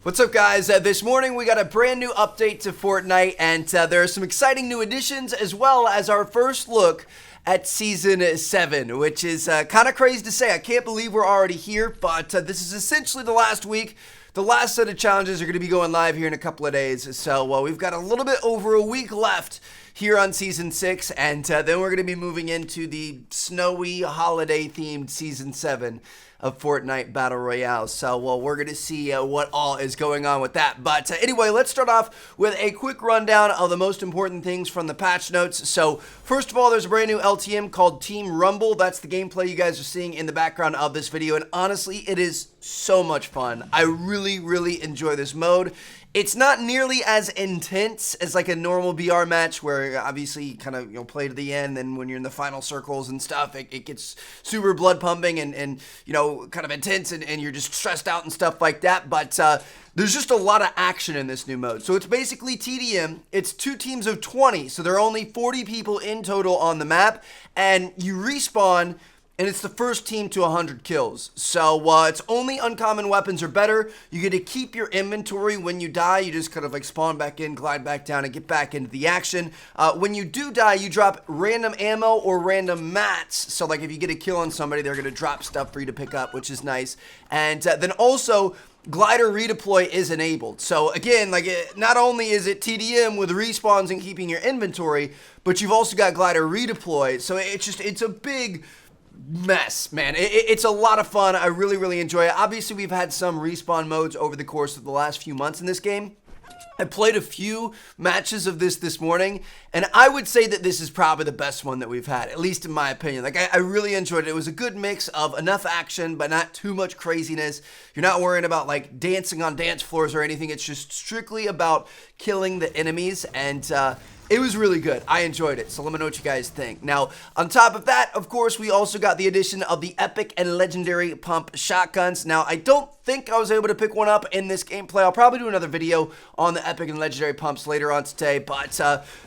What's up, guys? This morning we got a brand new update to Fortnite, and there are some exciting new additions as well as our first look at Season 7, which is kind of crazy to say. I can't believe we're already here, but this is essentially the last week. The last set of challenges are going to be going live here in a couple of days, so we've got a little bit over a week left here on Season 6, and then we're going to be moving into the snowy, holiday-themed Season 7 of Fortnite Battle Royale. So, we're going to see what all is going on with that. But anyway, let's start off with a quick rundown of the most important things from the patch notes. So, first of all, there's a brand new LTM called Team Rumble. That's the gameplay you guys are seeing in the background of this video, and honestly, it is so much fun. I really enjoy this mode. It's not nearly as intense as like a normal BR match where obviously you kind of, play to the end, and when you're in the final circles and stuff, it gets super blood pumping and kind of intense, and you're just stressed out and stuff like that. But there's just a lot of action in this new mode. So it's basically TDM. It's 2 teams of 20, so there are only 40 people in total on the map, and you respawn, and it's the first team to 100 kills. So it's only uncommon weapons or better. You get to keep your inventory when you die. You just kind of like spawn back in, glide back down, and get back into the action. When you do die, you drop random ammo or random mats. So like if you get a kill on somebody, they're going to drop stuff for you to pick up, which is nice. And then also, glider redeploy is enabled. So again, not only is it TDM with respawns and keeping your inventory, but you've also got glider redeploy. So it's a big mess, man. It's a lot of fun. I really enjoy it. Obviously, we've had some respawn modes over the course of the last few months in this game. I played a few matches of this morning, and I would say that this is probably the best one that we've had, at least in my opinion. I really enjoyed it. It was a good mix of enough action, but not too much craziness. You're not worrying about like dancing on dance floors or anything. It's just strictly about killing the enemies, and it was really good. I enjoyed it, so let me know what you guys think. Now, on top of that, of course, we also got the addition of the epic and legendary pump shotguns. Now, I don't think I was able to pick one up in this gameplay. I'll probably do another video on the epic and legendary pumps later on today, but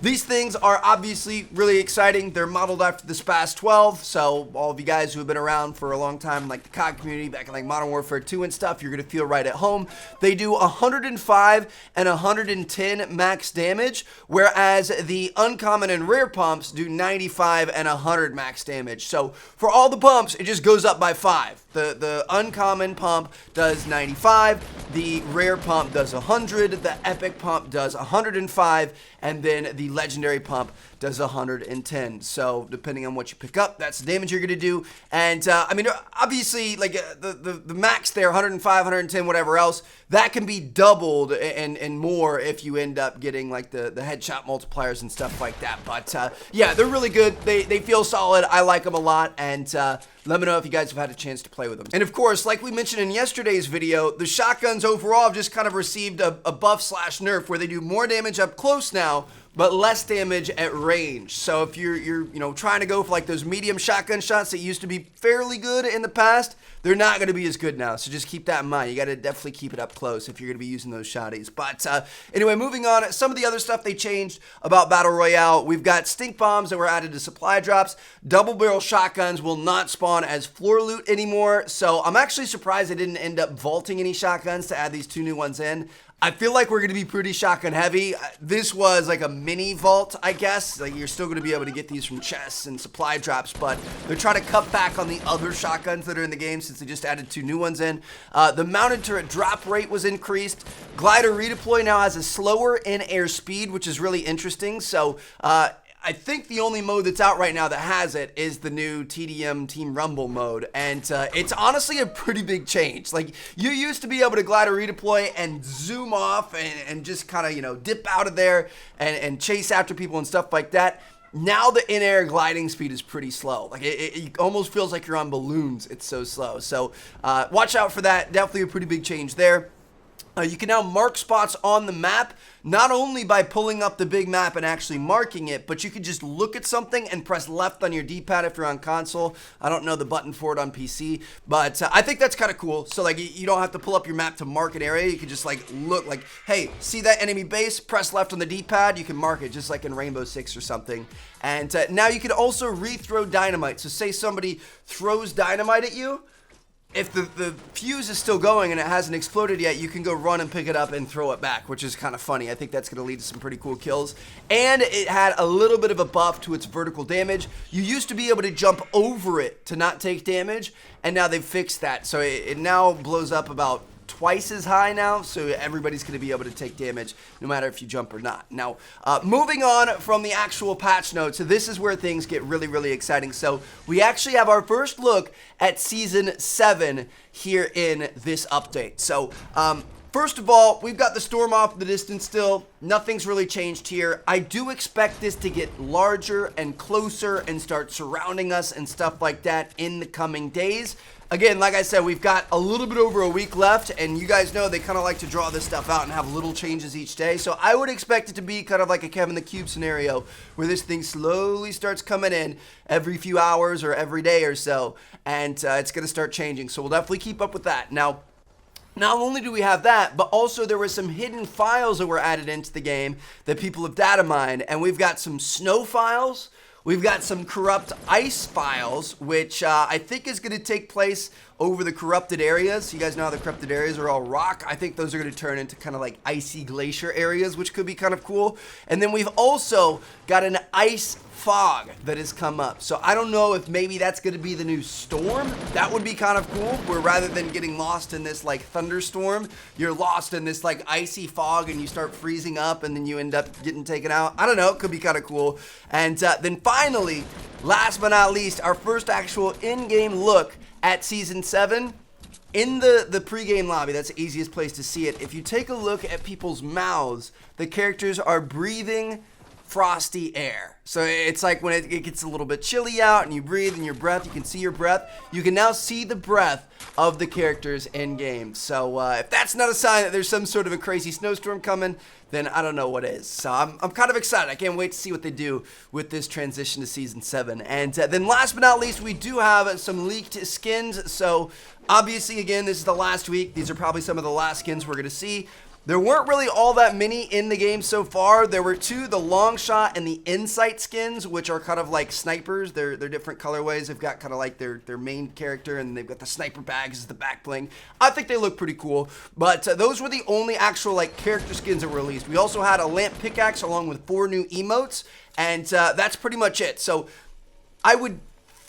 these things are obviously really exciting. They're modeled after the SPAS 12, so all of you guys who have been around for a long time, like the COD community, back in like Modern Warfare 2 and stuff, you're going to feel right at home. They do 105 and 110 max damage, whereas the uncommon and rare pumps do 95 and 100 max damage. So for all the pumps, it just goes up by 5. The uncommon pump does 95, the rare pump does 100, the epic pump does 105, and then the legendary pump does 110. So depending on what you pick up, that's the damage you're going to do. And I mean, obviously, like the max there, 105, 110, whatever else, that can be doubled and more if you end up getting like the headshot multipliers and stuff like that. But yeah, they're really good. They feel solid. I like them a lot, and let me know if you guys have had a chance to play with them. And of course, like we mentioned in yesterday's video, the shotguns overall have just kind of received a buff/nerf where they do more damage up close now, but less damage at range. So if you're trying to go for like those medium shotgun shots that used to be fairly good in the past, they're not going to be as good now. So just keep that in mind. You got to definitely keep it up close if you're going to be using those shotties. But anyway, moving on, some of the other stuff they changed about Battle Royale. We've got stink bombs that were added to supply drops. Double barrel shotguns will not spawn as floor loot anymore. So I'm actually surprised they didn't end up vaulting any shotguns to add these 2 new ones in. I feel like we're going to be pretty shotgun heavy. This was like a mini vault, I guess. Like, you're still going to be able to get these from chests and supply drops, but they're trying to cut back on the other shotguns that are in the game since they just added 2 new ones in. The mounted turret drop rate was increased. Glider redeploy now has a slower in-air speed, which is really interesting. So, I think the only mode that's out right now that has it is the new TDM Team Rumble mode, and it's honestly a pretty big change. Like, you used to be able to glider redeploy and zoom off and just kind of, dip out of there and chase after people and stuff like that. Now the in-air gliding speed is pretty slow. Like, it almost feels like you're on balloons. It's so slow. So watch out for that. Definitely a pretty big change there. You can now mark spots on the map, not only by pulling up the big map and actually marking it, but you can just look at something and press left on your D-pad if you're on console. I don't know the button for it on PC, but I think that's kind of cool. So like, you don't have to pull up your map to mark an area. You can just like look like, hey, see that enemy base? Press left on the D-pad. You can mark it just like in Rainbow Six or something. And now you can also re-throw dynamite. So say somebody throws dynamite at you, if the fuse is still going and it hasn't exploded yet, you can go run and pick it up and throw it back, which is kind of funny. I think that's going to lead to some pretty cool kills. And it had a little bit of a buff to its vertical damage. You used to be able to jump over it to not take damage, and now they've fixed that. So it now blows up about twice as high now, so everybody's going to be able to take damage no matter if you jump or not. Now, moving on from the actual patch notes, so this is where things get really, really exciting. So we actually have our first look at Season 7 here in this update. So, first of all, we've got the storm off in the distance still. Nothing's really changed here. I do expect this to get larger and closer and start surrounding us and stuff like that in the coming days. Again, like I said, we've got a little bit over a week left, and you guys know they kind of like to draw this stuff out and have little changes each day. So I would expect it to be kind of like a Kevin the Cube scenario where this thing slowly starts coming in every few hours or every day or so, and it's going to start changing. So we'll definitely keep up with that. Now, not only do we have that, but also there were some hidden files that were added into the game that people have data mined, and we've got some snow files. We've got some corrupt ice files, which I think is going to take place over the corrupted areas. You guys know how the corrupted areas are all rock. I think those are going to turn into kind of like icy glacier areas, which could be kind of cool. And then we've also got an ice fog that has come up. So I don't know if maybe that's going to be the new storm. That would be kind of cool, where rather than getting lost in this like thunderstorm, you're lost in this like icy fog and you start freezing up and then you end up getting taken out. I don't know. It could be kind of cool. And then finally, last but not least, our first actual in-game look at Season 7. In the pregame lobby, that's the easiest place to see it. If you take a look at people's mouths, the characters are breathing frosty air. So it's like when it gets a little bit chilly out and you breathe in your breath, you can see your breath. You can now see the breath of the characters in game. So if that's not a sign that there's some sort of a crazy snowstorm coming, then I don't know what is. So I'm kind of excited. I can't wait to see what they do with this transition to Season 7. And then last but not least, we do have some leaked skins. So obviously, again, this is the last week. These are probably some of the last skins we're going to see. There weren't really all that many in the game so far. There were two, the long shot and the insight skins, which are kind of like snipers. They're different colorways. They've got kind of like their main character, and they've got the sniper bags as the back bling. I think they look pretty cool, but those were the only actual like character skins that were released. We also had a lamp pickaxe along with 4 new emotes, and that's pretty much it. So I would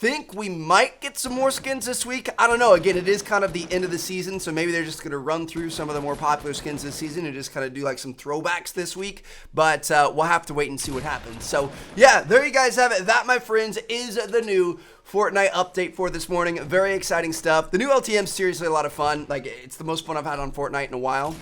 think we might get some more skins this week. I don't know. Again, it is kind of the end of the season, so maybe they're just going to run through some of the more popular skins this season and just kind of do like some throwbacks this week, but we'll have to wait and see what happens. So yeah, there you guys have it. That, my friends, is the new Fortnite update for this morning. Very exciting stuff. The new LTM is seriously a lot of fun. Like, it's the most fun I've had on Fortnite in a while.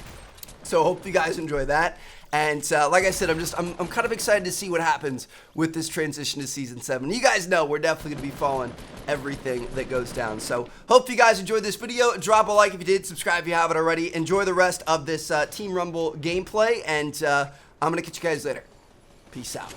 So hope you guys enjoy that. And like I said, I'm kind of excited to see what happens with this transition to Season 7. You guys know we're definitely going to be following everything that goes down. So hope you guys enjoyed this video. Drop a like if you did. Subscribe if you haven't already. Enjoy the rest of this Team Rumble gameplay. And I'm going to catch you guys later. Peace out.